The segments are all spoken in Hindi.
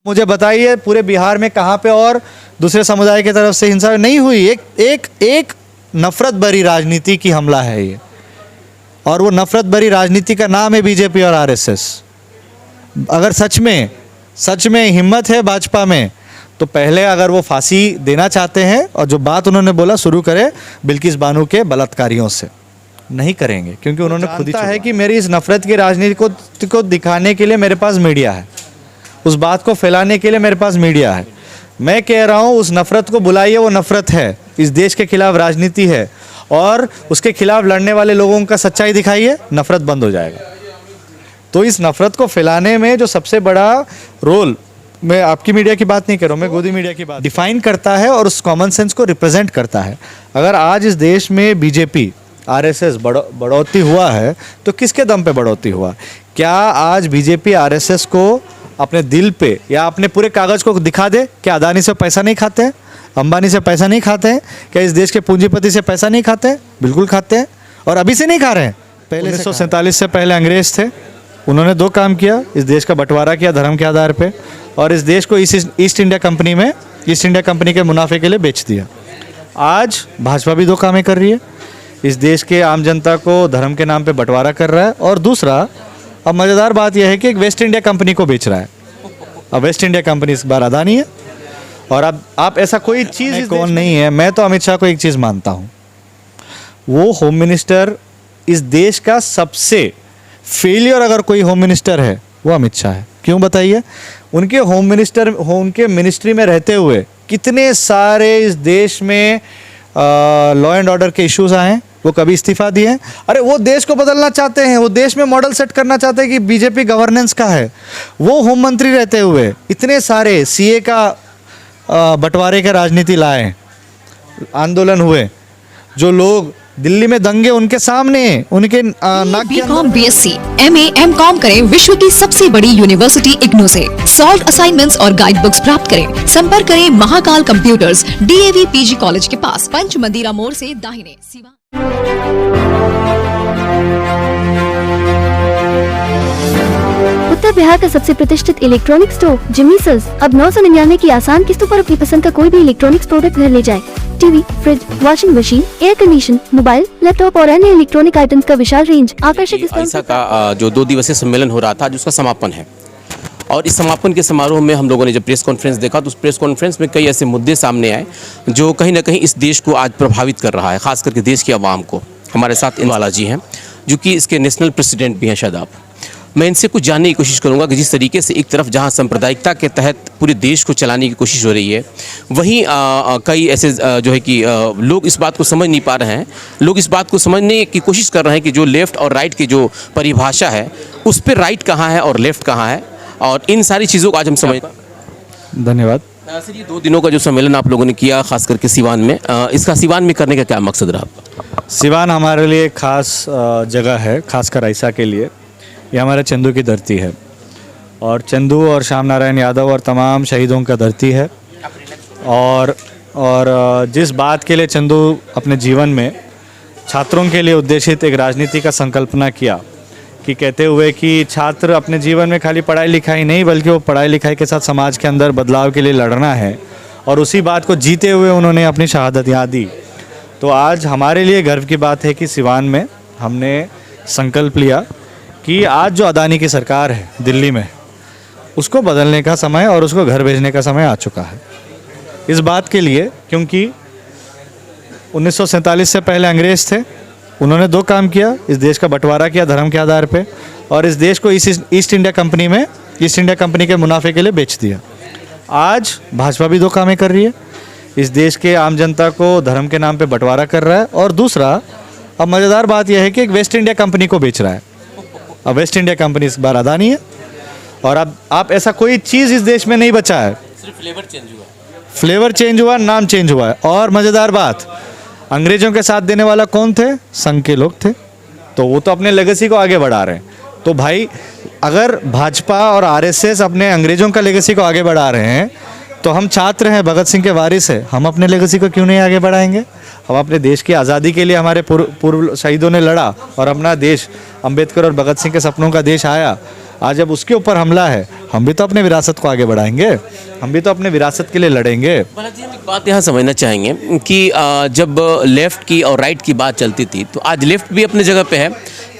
मुझे बताइए पूरे बिहार में कहाँ पे और दूसरे समुदाय की तरफ से हिंसा नहीं हुई? एक नफरत भरी राजनीति की हमला है ये, और वो नफरत भरी राजनीति का नाम है बीजेपी और आरएसएस। अगर सच में हिम्मत है भाजपा में तो पहले अगर वो फांसी देना चाहते हैं और जो बात उन्होंने बोला शुरू करें बिल्किस बानो के बलात्कारियों से। नहीं करेंगे क्योंकि उन्होंने खुद ही है कि मेरी इस नफरत की राजनीति को दिखाने के लिए मेरे पास मीडिया है, उस बात को फैलाने के लिए मेरे पास मीडिया है। मैं कह रहा हूँ उस नफरत को बुलाइए, वो नफरत है, इस देश के खिलाफ राजनीति है, और उसके खिलाफ लड़ने वाले लोगों का सच्चाई दिखाइए, नफरत बंद हो जाएगा। तो इस नफरत को फैलाने में जो सबसे बड़ा रोल, मैं आपकी मीडिया की बात नहीं कर रहा हूँ, मैं गोदी मीडिया की बात, डिफाइन करता है और उस कॉमन सेंस को रिप्रेजेंट करता है। अगर आज इस देश में बीजेपी आरएसएस बढ़ोतरी हुआ है तो किसके दम पे बढ़ोतरी हुआ? क्या आज बीजेपी आरएसएस को अपने दिल पे या अपने पूरे कागज़ को दिखा दे? क्या अदानी से पैसा नहीं खाते हैं, अंबानी से पैसा नहीं खाते हैं? क्या इस देश के पूंजीपति से पैसा नहीं खाते हैं? बिल्कुल खाते हैं, और अभी से नहीं खा रहे हैं। पहले 1947 से पहले अंग्रेज थे, उन्होंने दो काम किया, इस देश का बंटवारा किया धर्म के आधार पे, और इस देश को ईस्ट इंडिया कंपनी के मुनाफे के लिए बेच दिया। आज भाजपा भी दो कामें कर रही है, इस देश के आम जनता को धर्म के नाम पे बंटवारा कर रहा है, और दूसरा अब मज़ेदार बात यह है कि एक वेस्ट इंडिया कंपनी को बेच रहा है। अब वेस्ट इंडिया कंपनी इस बार अदानी है, और अब आप ऐसा कोई चीज़ कौन नहीं है। मैं तो अमित शाह को एक चीज़ मानता हूँ, वो होम मिनिस्टर, इस देश का सबसे फेलियर अगर कोई होम मिनिस्टर है वो अमित शाह है। क्यों बताइए? उनके मिनिस्ट्री में रहते हुए कितने सारे इस देश में लॉ एंड ऑर्डर के इश्यूज आए हैं, वो कभी इस्तीफा दिए हैं? अरे वो देश को बदलना चाहते हैं, वो देश में मॉडल सेट करना चाहते हैं कि बीजेपी गवर्नेंस का है। वो होम मंत्री रहते हुए इतने सारे सीए का बंटवारे के राजनीति लाए, आंदोलन हुए, जो लोग दिल्ली में दंगे उनके सामने, उनके नाक के बीकॉम, बीएससी, एमए, एमकॉम करें विश्व की सबसे बड़ी यूनिवर्सिटी इग्नू से। सॉल्व असाइनमेंट्स और गाइड बुक्स प्राप्त करें। संपर्क करें Mahakal computers, DAV PG college के पास, पंच मंदिरा मोड़ से दाहिने, सिवान। उत्तर बिहार का सबसे प्रतिष्ठित इलेक्ट्रॉनिक स्टोर जिमीसल्स अब 999 की आसान किस्तों पर अपनी पसंद का कोई भी इलेक्ट्रॉनिक्स प्रोडक्ट घर ले जाए। TV, fridge, washing machine, air condition, mobile, laptop और अन्य इलेक्ट्रॉनिक आइटम्स का विशाल रेंज, आकर्षक आईसा का जो 2 दिवसीय सम्मेलन हो रहा था, जिसका समापन है, और इस समापन के समारोह में हम लोगों ने जब प्रेस कॉन्फ्रेंस देखा तो उस प्रेस कॉन्फ्रेंस में कई ऐसे मुद्दे सामने आए जो कहीं ना कहीं इस देश को आज प्रभावित कर रहा है, खास करके देश की आवाम को। हमारे साथ इनवाला जी हैं जो कि इसके नेशनल प्रेसिडेंट भी हैं शादाब। मैं इनसे कुछ जानने की कोशिश करूंगा कि जिस तरीके से एक तरफ जहां सांप्रदायिकता के तहत पूरे देश को चलाने की कोशिश हो रही है, वहीं कई ऐसे जो है कि लोग इस बात को समझ नहीं पा रहे हैं, लोग इस बात को समझने की कोशिश कर रहे हैं कि जो लेफ़्ट और राइट की जो परिभाषा है उस पर राइट कहाँ है और लेफ़्ट कहाँ है, और इन सारी चीज़ों को आज हम समझ। धन्यवाद सर, ये 2 दिनों का जो सम्मेलन आप लोगों ने किया खास करके सिवान में, इसका सिवान में करने का क्या मकसद रहा? सिवान हमारे लिए खास जगह है, खासकर आईसा के लिए। ये हमारे चंदू की धरती है, और चंदू और श्याम नारायण यादव और तमाम शहीदों का धरती है। और जिस बात के लिए चंदू अपने जीवन में छात्रों के लिए उद्देशित एक राजनीति का संकल्पना किया, कि कहते हुए कि छात्र अपने जीवन में खाली पढ़ाई लिखाई नहीं बल्कि वो पढ़ाई लिखाई के साथ समाज के अंदर बदलाव के लिए लड़ना है, और उसी बात को जीते हुए उन्होंने अपनी शहादत याद दी। तो आज हमारे लिए गर्व की बात है कि सिवान में हमने संकल्प लिया कि आज जो अदानी की सरकार है दिल्ली में, उसको बदलने का समय और उसको घर भेजने का समय आ चुका है। इस बात के लिए क्योंकि 1947 से पहले अंग्रेज थे, उन्होंने दो काम किया, इस देश का बंटवारा किया धर्म के आधार पे, और इस देश को ईस्ट इंडिया कंपनी के मुनाफे के लिए बेच दिया। आज भाजपा भी दो कामें कर रही है, इस देश के आम जनता को धर्म के नाम पे बंटवारा कर रहा है, और दूसरा अब मज़ेदार बात यह है कि एक वेस्ट इंडिया कंपनी को बेच रहा है। अब वेस्ट इंडिया कंपनी इस बार अदानी है, और अब आप ऐसा कोई चीज़ इस देश में नहीं बचा है, सिर्फ फ्लेवर चेंज हुआ, नाम चेंज हुआ है। और मज़ेदार बात, अंग्रेजों के साथ देने वाला कौन थे? संघ के लोग थे, तो वो तो अपने लेगेसी को आगे बढ़ा रहे हैं। तो भाई अगर भाजपा और आरएसएस अपने अंग्रेजों का लेगेसी को आगे बढ़ा रहे हैं, तो हम छात्र हैं, भगत सिंह के वारिस हैं, हम अपने लेगेसी को क्यों नहीं आगे बढ़ाएंगे? हम अपने देश की आज़ादी के लिए हमारे पूर्व शहीदों ने लड़ा, और अपना देश अंबेडकर और भगत सिंह के सपनों का देश आया, आज जब उसके ऊपर हमला है, हम भी तो अपने विरासत को आगे बढ़ाएंगे, हम भी तो अपने विरासत के लिए लड़ेंगे। बालाजी, हम एक बात यहाँ समझना चाहेंगे कि जब लेफ्ट की और राइट की बात चलती थी तो आज लेफ्ट भी अपने जगह पे है,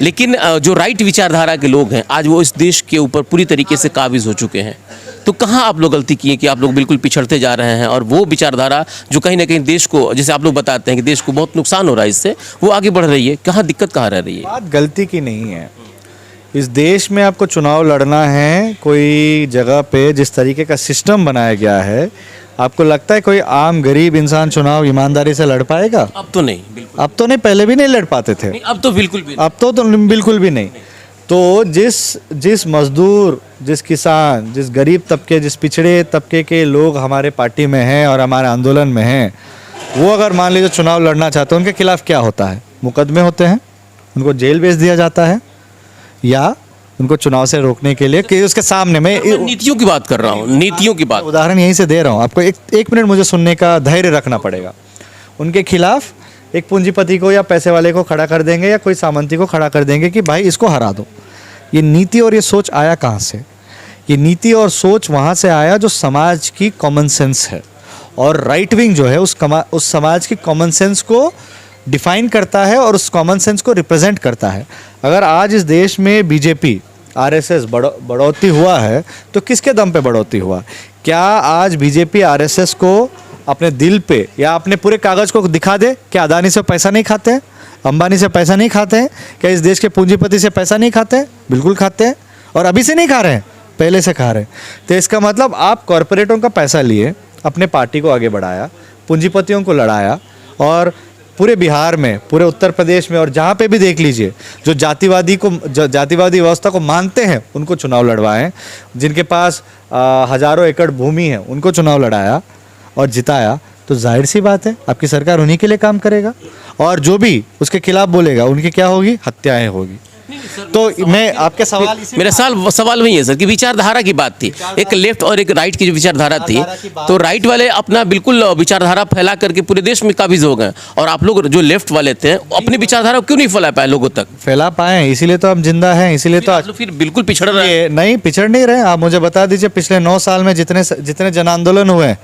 लेकिन जो राइट विचारधारा के लोग हैं आज वो इस देश के ऊपर पूरी तरीके से काबिज हो चुके हैं। तो कहाँ आप लोग गलती किए कि आप लोग बिल्कुल पिछड़ते जा रहे हैं और वो विचारधारा जो कहीं ना कहीं देश को, जैसे आप लोग बताते हैं कि देश को बहुत नुकसान हो रहा है इससे, वो आगे बढ़ रही है, कहाँ दिक्कत कहाँ रह रही है? बात गलती की नहीं है। इस देश में आपको चुनाव लड़ना है कोई जगह पे, जिस तरीके का सिस्टम बनाया गया है, आपको लगता है कोई आम गरीब इंसान चुनाव ईमानदारी से लड़ पाएगा? अब तो नहीं, बिल्कुल अब तो नहीं, पहले भी नहीं लड़ पाते थे, नहीं, अब तो बिल्कुल भी नहीं। अब तो बिल्कुल भी नहीं। तो जिस मजदूर, जिस किसान, जिस गरीब तबके, जिस पिछड़े तबके के लोग हमारे पार्टी में हैं और हमारे आंदोलन में हैं, वो अगर मान लीजिए चुनाव लड़ना चाहते हैं, उनके खिलाफ क्या होता है? मुकदमे होते हैं, उनको जेल भेज दिया जाता है, या उनको चुनाव से रोकने के लिए कि उसके सामने मैं नीतियों की बात कर रहा हूँ, नीतियों की बात। उदाहरण यहीं से दे रहा हूँ आपको, एक मिनट मुझे सुनने का धैर्य रखना पड़ेगा। उनके खिलाफ एक पूंजीपति को या पैसे वाले को खड़ा कर देंगे या कोई सामंती को खड़ा कर देंगे कि भाई इसको हरा दो। ये नीति और ये सोच आया कहाँ से? ये नीति और सोच वहाँ से आया जो समाज की कॉमन सेंस है, और राइट विंग जो है उस समाज की कॉमन सेंस को डिफाइन करता है और उस कॉमन सेंस को रिप्रेजेंट करता है। अगर आज इस देश में बीजेपी आरएसएस बढ़ोतरी हुआ है तो किसके दम पे बढ़ोतरी हुआ? क्या आज बीजेपी आरएसएस को अपने दिल पे या अपने पूरे कागज़ को दिखा दे? क्या अदानी से पैसा नहीं खाते हैं, अंबानी से पैसा नहीं खाते हैं? क्या इस देश के पूंजीपति से पैसा नहीं खाते हैं? बिल्कुल खाते हैं, और अभी से नहीं खा रहे हैं, पहले से खा रहे हैं। तो इसका मतलब आप कॉरपोरेटों का पैसा लिए, अपने पार्टी को आगे बढ़ाया, पूंजीपतियों को लड़ाया, और पूरे बिहार में, पूरे उत्तर प्रदेश में और जहाँ पे भी देख लीजिए, जो जातिवादी व्यवस्था को मानते हैं उनको चुनाव लड़वाएं, जिनके पास हज़ारों एकड़ भूमि है उनको चुनाव लड़ाया और जिताया। तो जाहिर सी बात है आपकी सरकार उन्हीं के लिए काम करेगा, और जो भी उसके खिलाफ बोलेगा उनकी क्या होगी? हत्याएं होगी। तो मैं आपके सवाल, मेरा सवाल वही है सर कि विचारधारा की बात थी, एक लेफ्ट और एक राइट की जो विचारधारा थी, तो राइट वाले अपना बिल्कुल विचारधारा फैला करके पूरे देश में काबिज हो गए, और आप लोग जो लेफ्ट वाले थे अपनी विचारधारा क्यों नहीं फैला पाए लोगों तक? फैला पाए, इसीलिए तो हम जिंदा हैं, इसीलिए तो आज फिर बिल्कुल पिछड़ रहे हैं। नहीं, पिछड़ नहीं रहे। आप मुझे बता दीजिए पिछले 9 साल में जितने जन आंदोलन हुए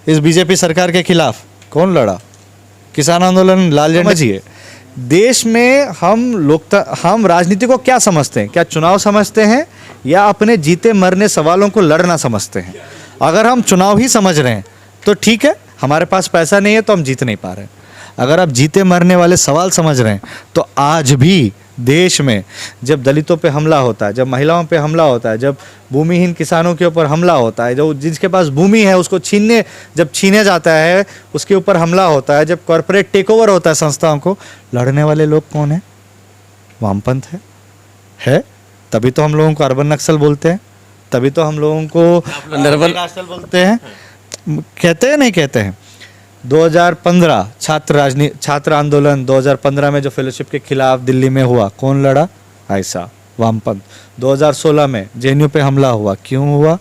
इस बीजेपी सरकार के खिलाफ, कौन लड़ा? किसान आंदोलन, लाल झंडा। समझिए, देश में हम राजनीति को क्या समझते हैं? क्या चुनाव समझते हैं या अपने जीते मरने सवालों को लड़ना समझते हैं? अगर हम चुनाव ही समझ रहे हैं तो ठीक है, हमारे पास पैसा नहीं है तो हम जीत नहीं पा रहे हैं। अगर आप जीते मरने वाले सवाल समझ रहे हैं तो आज भी देश में जब दलितों पे हमला होता है, जब महिलाओं पे हमला होता है, जब भूमिहीन किसानों के ऊपर हमला होता है, जो जिसके पास भूमि है उसको छीने जाता है, उसके ऊपर हमला होता है, जब कॉरपोरेट टेक ओवर होता है संस्थाओं को, लड़ने वाले लोग कौन है? वामपंथ है। तभी तो हम लोगों को अर्बन नक्सल बोलते हैं, तभी तो हम लोगों को नर्बल नक्सल बोलते हैं। कहते हैं नहीं कहते हैं? 2015 छात्र आंदोलन 2015 में जो फेलोशिप के खिलाफ दिल्ली में हुआ, कौन लड़ा? ऐसा वामपंथ। 2016 में जेएनयू पे हमला हुआ, क्यों हुआ?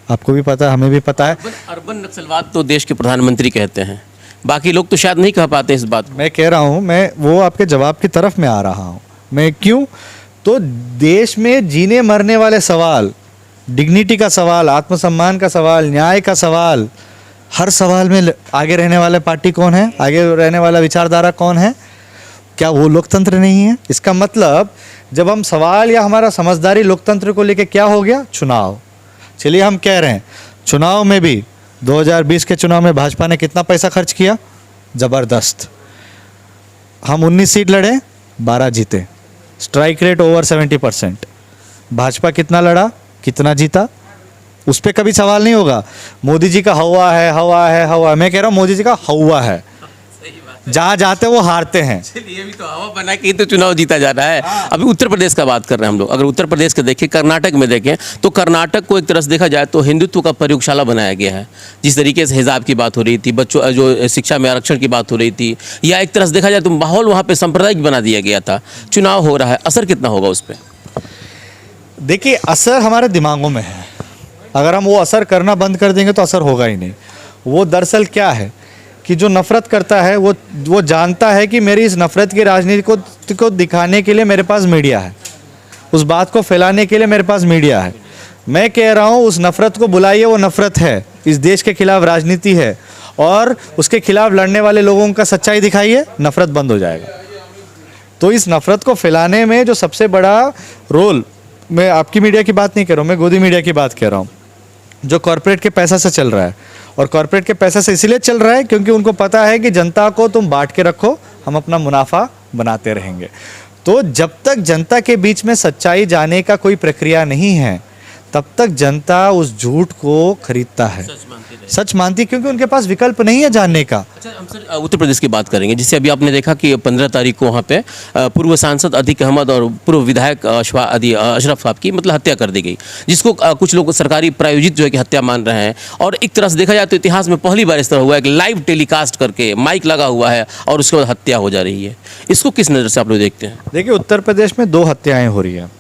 आपको भी पता है, हमें भी पता है। अर्बन नक्सलवाद तो देश के प्रधानमंत्री कहते हैं, बाकी लोग तो शायद नहीं कह पाते इस बात। मैं कह रहा हूँ, मैं वो आपके जवाब की तरफ में आ रहा हूँ। मैं क्यों? तो देश में जीने मरने वाले सवाल, डिग्निटी का सवाल, आत्मसम्मान का सवाल, न्याय का सवाल, हर सवाल में आगे रहने वाले पार्टी कौन है? आगे रहने वाला विचारधारा कौन है? क्या वो लोकतंत्र नहीं है? इसका मतलब जब हम सवाल या हमारा समझदारी लोकतंत्र को लेके क्या हो गया? चुनाव। चलिए हम कह रहे हैं चुनाव में भी 2020 के चुनाव में भाजपा ने कितना पैसा खर्च किया? ज़बरदस्त। हम 19 सीट लड़े, 12 जीते, स्ट्राइक रेट ओवर 70%। भाजपा कितना लड़ा, कितना जीता? उस पर कभी सवाल नहीं होगा। मोदी जी का हवा है, हवा है, हवा। मैं कह रहा हूँ मोदी जी का हवा है, जहाँ जाते वो हारते हैं। चलिए, अभी तो हवा बना के ही तो चुनाव जीता जा रहा है। अभी उत्तर प्रदेश का बात कर रहे हैं हम लोग। अगर उत्तर प्रदेश के देखें, कर्नाटक में देखें, तो कर्नाटक को एक तरह से देखा जाए तो हिंदुत्व का प्रयोगशाला बनाया गया है। जिस तरीके से हिजाब की बात हो रही थी, बच्चों जो शिक्षा में आरक्षण की बात हो रही थी, या एक तरह से देखा जाए तो माहौल वहाँ पे सांप्रदायिक बना दिया गया था। चुनाव हो रहा है, असर कितना होगा उस पर? देखिए, असर हमारे दिमागों में है। अगर हम वो असर करना बंद कर देंगे तो असर होगा ही नहीं। वो दरअसल क्या है कि जो नफरत करता है वो जानता है कि मेरी इस नफरत की राजनीति को दिखाने के लिए मेरे पास मीडिया है, उस बात को फैलाने के लिए मेरे पास मीडिया है। मैं कह रहा हूँ उस नफ़रत को बुलाइए, वो नफ़रत है, इस देश के खिलाफ राजनीति है, और उसके खिलाफ लड़ने वाले लोगों का सच्चाई दिखाइए, नफ़रत बंद हो जाएगा। तो इस नफ़रत को फैलाने में जो सबसे बड़ा रोल, मैं आपकी मीडिया की बात नहीं कर रहा हूँ, मैं गोदी मीडिया की बात कर रहा हूँ, जो कॉरपोरेट के पैसा से चल रहा है। और कॉरपोरेट के पैसा से इसलिए चल रहा है क्योंकि उनको पता है कि जनता को तुम बांट के रखो, हम अपना मुनाफा बनाते रहेंगे। तो जब तक जनता के बीच में सच्चाई जाने का कोई प्रक्रिया नहीं है, तब तक जनता उस झूठ को खरीदता है, सच मानती, क्योंकि उनके पास विकल्प नहीं है जानने का। अच्छा, हम सर उत्तर प्रदेश की बात करेंगे, जिससे अभी आपने देखा कि 15 तारीख को वहाँ पे पूर्व सांसद अतीक अहमद और पूर्व विधायक अशरफ साहब की मतलब हत्या कर दी गई, जिसको कुछ लोग सरकारी प्रायोजित जो है कि हत्या मान रहे हैं। और एक तरह से देखा जाए तो इतिहास में पहली बार इस तरह हुआ है कि लाइव टेलीकास्ट करके माइक लगा हुआ है और उसके बाद हत्या हो जा रही है। इसको किस नज़र से आप लोग देखते हैं? देखिए, उत्तर प्रदेश में 2 हत्याएं हो रही हैं,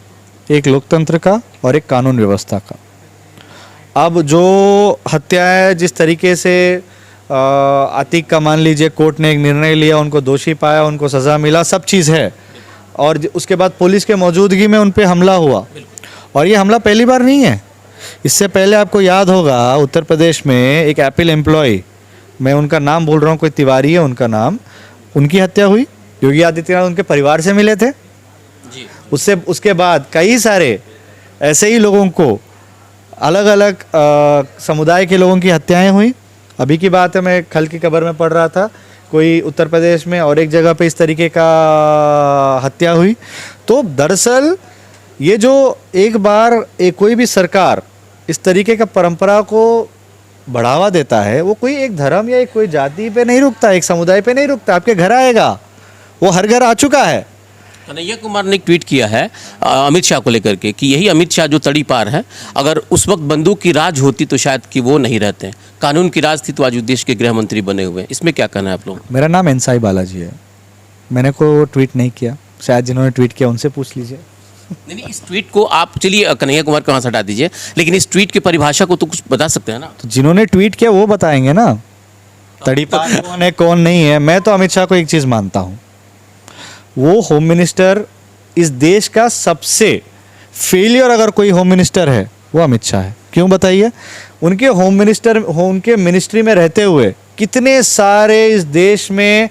एक लोकतंत्र का और एक कानून व्यवस्था का। अब जो हत्या है, जिस तरीके से आतिक का मान लीजिए कोर्ट ने एक निर्णय लिया, उनको दोषी पाया, उनको सज़ा मिला, सब चीज़ है, और उसके बाद पुलिस के मौजूदगी में उन पे हमला हुआ। और ये हमला पहली बार नहीं है, इससे पहले आपको याद होगा उत्तर प्रदेश में एक एप्पल एम्प्लॉय, मैं उनका नाम भूल रहा हूँ, कोई तिवारी है उनका नाम, उनकी हत्या हुई। योगी आदित्यनाथ उनके परिवार से मिले थे उससे, उसके बाद कई सारे ऐसे ही लोगों को, अलग अलग समुदाय के लोगों की हत्याएं हुई। अभी की बात है, मैं कल की खबर में पढ़ रहा था, कोई उत्तर प्रदेश में और एक जगह पे इस तरीके का हत्या हुई। तो दरअसल ये जो एक बार कोई भी सरकार इस तरीके का परंपरा को बढ़ावा देता है, वो कोई एक धर्म या कोई जाति पे नहीं रुकता, एक समुदाय पे नहीं रुकता, आपके घर आएगा, वो हर घर आ चुका है। कन्हैया कुमार ने एक ट्वीट किया है अमित शाह को लेकर के कि यही अमित शाह जो तड़ी पार है, अगर उस वक्त बंदूक की राज होती तो शायद कि वो नहीं रहते, कानून की राज थी तो आज देश के गृह मंत्री बने हुए। इसमें क्या कहना है आप लोग? मेरा नाम एनसाई बालाजी है, मैंने को ट्वीट नहीं किया, शायद जिन्होंने ट्वीट किया उनसे पूछ लीजिए। नहीं, इस ट्वीट को आप, चलिए कन्हैया कुमार को वहाँ से हटा दीजिए, लेकिन इस ट्वीट की परिभाषा को तो कुछ बता सकते हैं ना? तो जिन्होंने ट्वीट किया वो बताएंगे ना, तड़ी पार कौन है कौन नहीं है। मैं तो अमित शाह को एक चीज़ मानता हूँ, वो होम मिनिस्टर, इस देश का सबसे फेलियर अगर कोई होम मिनिस्टर है वो अमित शाह है। क्यों बताइए? उनके उनके मिनिस्ट्री में रहते हुए कितने सारे इस देश में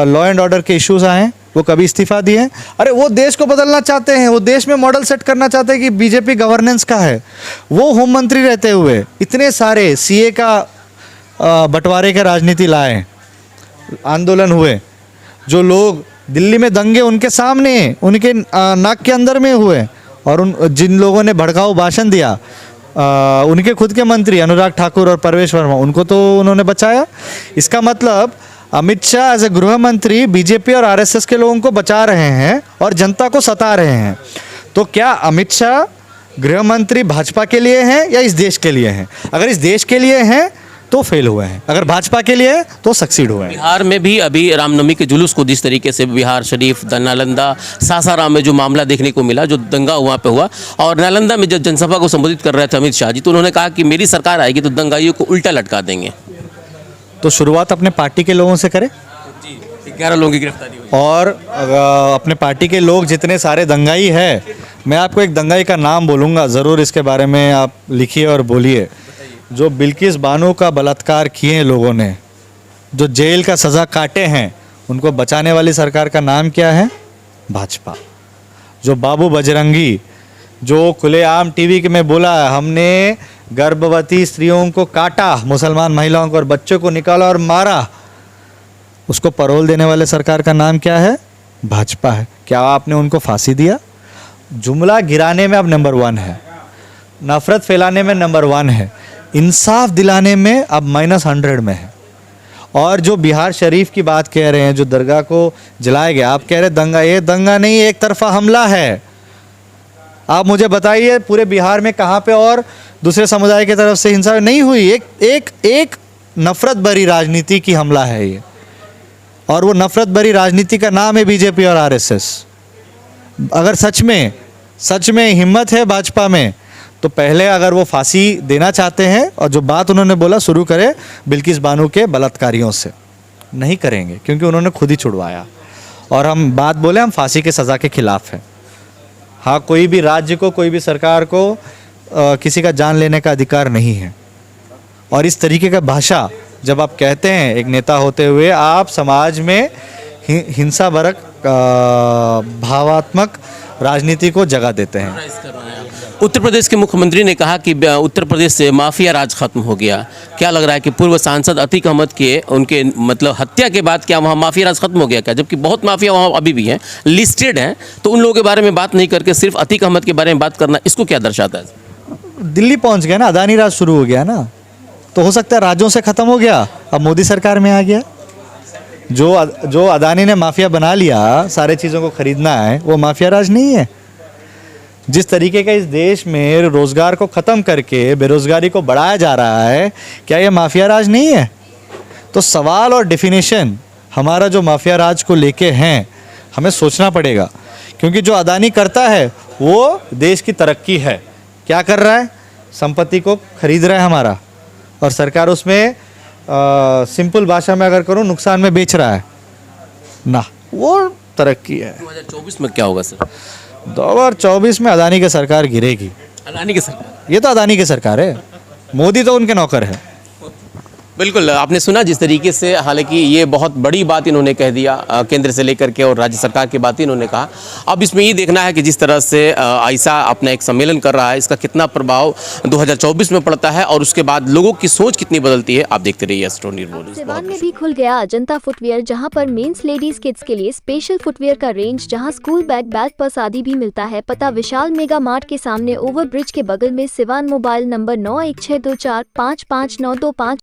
लॉ एंड ऑर्डर के इश्यूज आए हैं, वो कभी इस्तीफा दिए? अरे वो देश को बदलना चाहते हैं, वो देश में मॉडल सेट करना चाहते हैं कि बीजेपी गवर्नेंस का है। वो होम मंत्री रहते हुए इतने सारे सीए का बंटवारे के राजनीति लाए, आंदोलन हुए, जो लोग दिल्ली में दंगे उनके सामने, उनके नाक के अंदर में हुए, और जिन लोगों ने भड़काऊ भाषण दिया, उनके खुद के मंत्री अनुराग ठाकुर और परवेश वर्मा, उनको तो उन्होंने बचाया। इसका मतलब अमित शाह एज ए गृह मंत्री बीजेपी और आरएसएस के लोगों को बचा रहे हैं और जनता को सता रहे हैं। तो क्या अमित शाह गृह मंत्री भाजपा के लिए हैं या इस देश के लिए हैं? अगर इस देश के लिए हैं तो फेल हुए हैं, अगर भाजपा के लिए तो सक्सीड हुए हैं। बिहार में भी अभी रामनवमी के जुलूस को जिस तरीके से बिहार शरीफ, नालंदा, सासाराम में जो मामला देखने को मिला, जो दंगा वहाँ पे हुआ, और नालंदा में जब जनसभा को संबोधित कर रहे थे अमित शाह जी, तो उन्होंने कहा कि मेरी सरकार आएगी तो दंगाइयों को उल्टा लटका देंगे। तो शुरुआत अपने पार्टी के लोगों से करें। 11 लोगों की गिरफ्तारी हुई, और अपने पार्टी के लोग जितने सारे दंगाई है, मैं आपको एक दंगाई का नाम बोलूँगा, ज़रूर इसके बारे में आप लिखिए और बोलिए। जो बिल्किस बानो का बलात्कार किए लोगों ने, जो जेल का सज़ा काटे हैं, उनको बचाने वाली सरकार का नाम क्या है? भाजपा। जो बाबू बजरंगी, जो खुलेआम टीवी में बोला हमने गर्भवती स्त्रियों को काटा, मुसलमान महिलाओं को और बच्चों को निकाला और मारा, उसको पैरोल देने वाले सरकार का नाम क्या है? भाजपा है। क्या आपने उनको फांसी दिया? जुमला गिराने में अब नंबर 1 है, नफरत फैलाने में नंबर 1 है, इंसाफ दिलाने में अब -100 में है। और जो बिहार शरीफ की बात कह रहे हैं, जो दरगाह को जलाया गया, आप कह रहे दंगा, ये दंगा नहीं, एक तरफा हमला है। आप मुझे बताइए पूरे बिहार में कहाँ पे और दूसरे समुदाय की तरफ से हिंसा नहीं हुई? एक नफरत भरी राजनीति की हमला है ये, और वो नफरत भरी राजनीति का नाम है बीजेपी और आरएसएस। अगर सच में हिम्मत है भाजपा में, तो पहले अगर वो फांसी देना चाहते हैं, और जो बात उन्होंने बोला शुरू करें बिल्किस बानो के बलात्कारियों से, नहीं करेंगे क्योंकि उन्होंने खुद ही छुड़वाया। और हम बात बोले, हम फांसी की सज़ा के खिलाफ हैं। हाँ, कोई भी राज्य को, कोई भी सरकार को किसी का जान लेने का अधिकार नहीं है। और इस तरीके का भाषा जब आप कहते हैं एक नेता होते हुए, आप समाज में हिंसा भरक भावात्मक राजनीति को जगह देते हैं। उत्तर प्रदेश के मुख्यमंत्री ने कहा कि उत्तर प्रदेश से माफिया राज खत्म हो गया। क्या लग रहा है कि पूर्व सांसद अतीक अहमद के उनके मतलब हत्या के बाद क्या वहाँ माफिया राज खत्म हो गया क्या? जबकि बहुत माफिया वहाँ अभी भी हैं, लिस्टेड हैं, तो उन लोगों के बारे में बात नहीं करके सिर्फ अतीक अहमद के बारे में बात करना, इसको क्या दर्शाता है? दिल्ली पहुंच गया ना, अदानी राज शुरू हो गया ना, तो हो सकता है राज्यों से ख़त्म हो गया, अब मोदी सरकार में आ गया। जो अदानी ने माफिया बना लिया, सारे चीज़ों को खरीदना है, वो माफिया राज नहीं है। जिस तरीके का इस देश में रोज़गार को ख़त्म करके बेरोज़गारी को बढ़ाया जा रहा है, क्या ये माफिया राज नहीं है? तो सवाल और डेफिनेशन हमारा जो माफिया राज को लेके हैं, हमें सोचना पड़ेगा। क्योंकि जो अदानी करता है वो देश की तरक्की है। क्या कर रहा है? संपत्ति को खरीद रहा है हमारा, और सरकार उसमें सिंपल भाषा में अगर करूँ, नुकसान में बेच रहा है ना, वो तरक्की है। 2024 में क्या होगा सर? 2024 में अदानी की सरकार गिरेगी। अडानी की सरकार? ये तो अदानी की सरकार है, मोदी तो उनके नौकर है। बिल्कुल, आपने सुना जिस तरीके से, हालांकि ये बहुत बड़ी बात इन्होंने कह दिया केंद्र से लेकर के, और राज्य सरकार की बात इन्होंने कहा। अब इसमें ये देखना है कि जिस तरह से आयशा अपना एक सम्मेलन कर रहा है, इसका कितना प्रभाव 2024 में पड़ता है और उसके बाद लोगों की सोच कितनी बदलती है। आप देखते रहिए एस्ट्रो न्यूज़। सिवान में भी खुल गया अजंता फुटवेयर, जहां पर मेंस लेडीज किड्स के लिए स्पेशल फुटवेयर का रेंज, जहां स्कूल बैग पर्स आदि भी मिलता है। पता विशाल मेगा मार्ट के सामने, ओवर ब्रिज के बगल में, सिवान। Mobile number 9162455925।